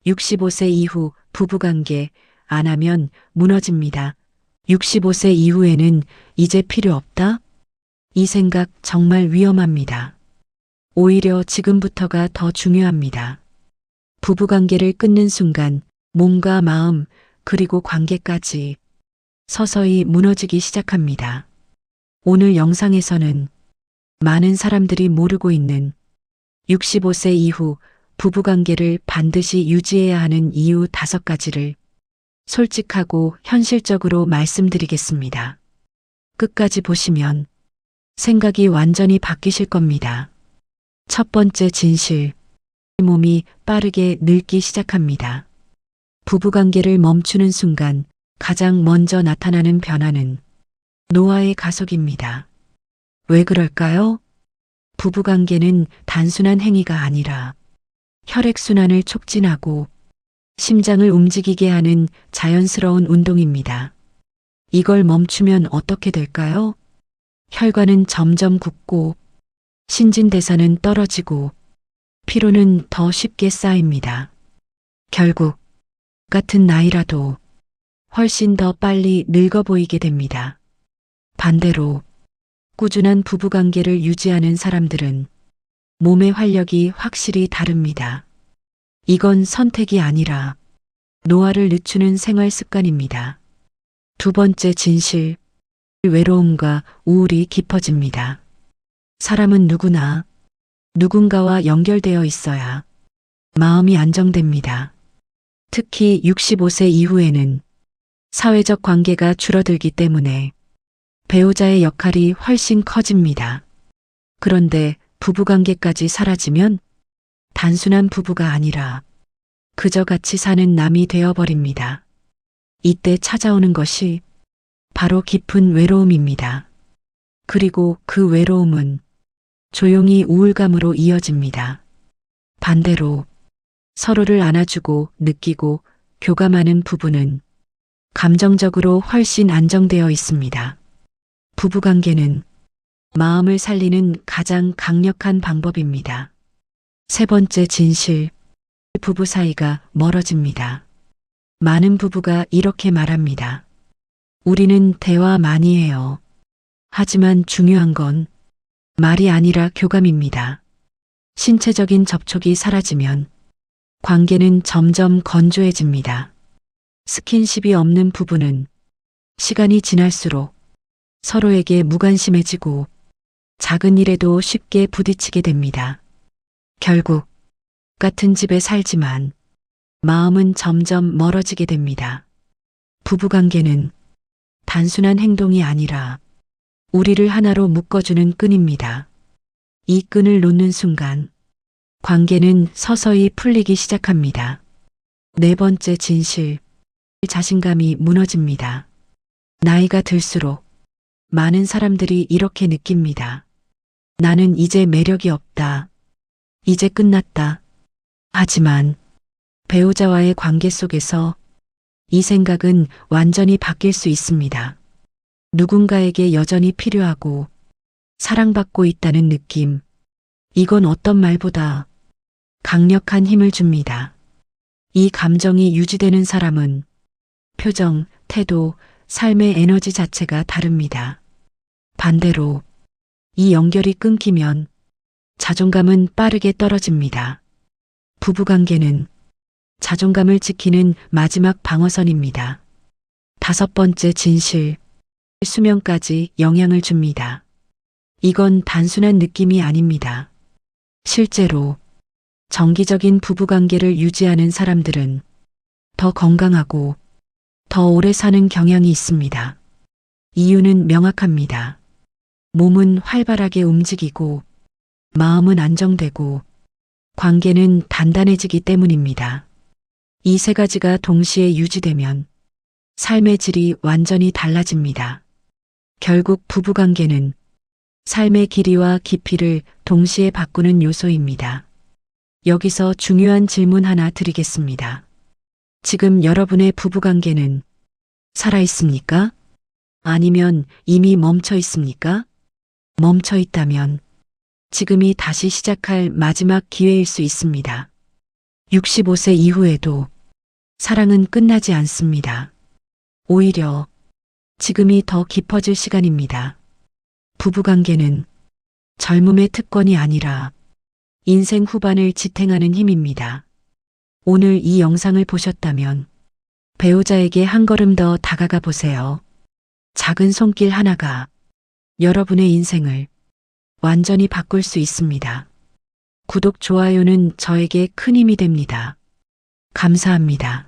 65세 이후 부부관계 안 하면 무너집니다. 65세 이후에는 이제 필요 없다? 이 생각 정말 위험합니다. 오히려 지금부터가 더 중요합니다. 부부관계를 끊는 순간 몸과 마음 그리고 관계까지 서서히 무너지기 시작합니다. 오늘 영상에서는 많은 사람들이 모르고 있는 65세 이후 부부관계를 반드시 유지해야 하는 이유 5가지를 솔직하고 현실적으로 말씀드리겠습니다. 끝까지 보시면 생각이 완전히 바뀌실 겁니다. 첫 번째 진실. 몸이 빠르게 늙기 시작합니다. 부부관계를 멈추는 순간 가장 먼저 나타나는 변화는 노화의 가속입니다. 왜 그럴까요? 부부관계는 단순한 행위가 아니라 혈액순환을 촉진하고 심장을 움직이게 하는 자연스러운 운동입니다. 이걸 멈추면 어떻게 될까요? 혈관은 점점 굽고 신진대사는 떨어지고 피로는 더 쉽게 쌓입니다. 결국 같은 나이라도 훨씬 더 빨리 늙어 보이게 됩니다. 반대로 꾸준한 부부관계를 유지하는 사람들은 몸의 활력이 확실히 다릅니다. 이건 선택이 아니라 노화를 늦추는 생활 습관입니다. 두 번째 진실. 외로움과 우울이 깊어집니다. 사람은 누구나 누군가와 연결되어 있어야 마음이 안정됩니다. 특히 65세 이후에는 사회적 관계가 줄어들기 때문에 배우자의 역할이 훨씬 커집니다. 그런데 부부관계까지 사라지면 단순한 부부가 아니라 그저 같이 사는 남이 되어버립니다. 이때 찾아오는 것이 바로 깊은 외로움입니다. 그리고 그 외로움은 조용히 우울감으로 이어집니다. 반대로 서로를 안아주고 느끼고 교감하는 부부는 감정적으로 훨씬 안정되어 있습니다. 부부관계는 마음을 살리는 가장 강력한 방법입니다. 세 번째 진실. 부부 사이가 멀어집니다. 많은 부부가 이렇게 말합니다. 우리는 대화 많이 해요. 하지만 중요한 건 말이 아니라 교감입니다. 신체적인 접촉이 사라지면 관계는 점점 건조해집니다. 스킨십이 없는 부부는 시간이 지날수록 서로에게 무관심해지고 작은 일에도 쉽게 부딪히게 됩니다. 결국 같은 집에 살지만 마음은 점점 멀어지게 됩니다. 부부관계는 단순한 행동이 아니라 우리를 하나로 묶어주는 끈입니다. 이 끈을 놓는 순간 관계는 서서히 풀리기 시작합니다. 네 번째 진실. 자신감이 무너집니다. 나이가 들수록 많은 사람들이 이렇게 느낍니다. 나는 이제 매력이 없다. 이제 끝났다. 하지만 배우자와의 관계 속에서 이 생각은 완전히 바뀔 수 있습니다. 누군가에게 여전히 필요하고 사랑받고 있다는 느낌. 이건 어떤 말보다 강력한 힘을 줍니다. 이 감정이 유지되는 사람은 표정, 태도, 삶의 에너지 자체가 다릅니다. 반대로 이 연결이 끊기면 자존감은 빠르게 떨어집니다. 부부관계는 자존감을 지키는 마지막 방어선입니다. 다섯 번째 진실. 수면까지 영향을 줍니다. 이건 단순한 느낌이 아닙니다. 실제로 정기적인 부부관계를 유지하는 사람들은 더 건강하고 더 오래 사는 경향이 있습니다. 이유는 명확합니다. 몸은 활발하게 움직이고 마음은 안정되고 관계는 단단해지기 때문입니다. 이 세 가지가 동시에 유지되면 삶의 질이 완전히 달라집니다. 결국 부부관계는 삶의 길이와 깊이를 동시에 바꾸는 요소입니다. 여기서 중요한 질문 하나 드리겠습니다. 지금 여러분의 부부관계는 살아있습니까? 아니면 이미 멈춰 있습니까? 멈춰 있다면 지금이 다시 시작할 마지막 기회일 수 있습니다. 65세 이후에도 사랑은 끝나지 않습니다. 오히려 지금이 더 깊어질 시간입니다. 부부관계는 젊음의 특권이 아니라 인생 후반을 지탱하는 힘입니다. 오늘 이 영상을 보셨다면 배우자에게 한 걸음 더 다가가 보세요. 작은 손길 하나가 여러분의 인생을 완전히 바꿀 수 있습니다. 구독, 좋아요는 저에게 큰 힘이 됩니다. 감사합니다.